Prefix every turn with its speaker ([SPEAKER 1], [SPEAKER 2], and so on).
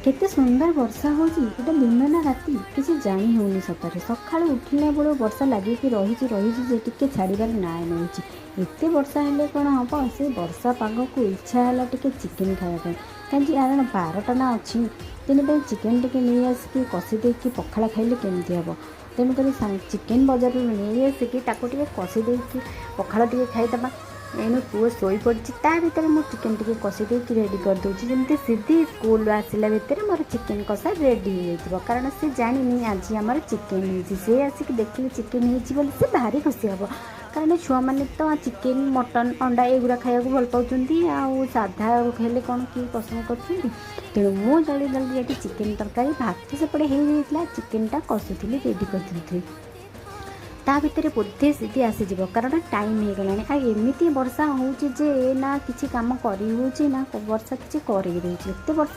[SPEAKER 1] केते सुंदर वर्षा होची एटा दिन ना राति किसी जानी होनी सतरे सकाळु उठिला बेलू वर्षा लागिकी रही जे टिके छाड़बार ना नहीं एते वर्षा हेले कौन हम से वर्षा पाग को इच्छा है टिके चिकेन खावाई कहीं कारण 12टा ना अच्छी तेनाली चिकेन टिके नहीं आसिक कषि देकी पखाला खाइले केमती हम तेणुक चिकेन बजार नहीं आसिकी कषि देकी पखाला टे खाईदे एनु पुओ शोई पड़ी ता भर मुझे चिकेन टी कषि देकी रेडी कर दूसरी जमी सीधी स्कूल आसला भितर मोर चिकेन कषा रेडी हो कारण से जानी आज आम चिकेन हो सी आसिक देखिए चिकेन हो से भारी खुशी हम कारण छुआ मैंने तो चिकेन मटन अंडा एगुड़ा खाया भल पाँच आउ साधा खेले कौन किए पसंद कर तेणु मु जल्दी जल्दी ये चिकेन तरकारी भात सेपटे हो जाता चिकेनटा कषुली रेडी कर ता भितर बोधे सीधी आसीज कारण टाइम हो गलानी आ एमती वर्षा हो ना किसी कम कर ना वर्षा किसी कर वर्षा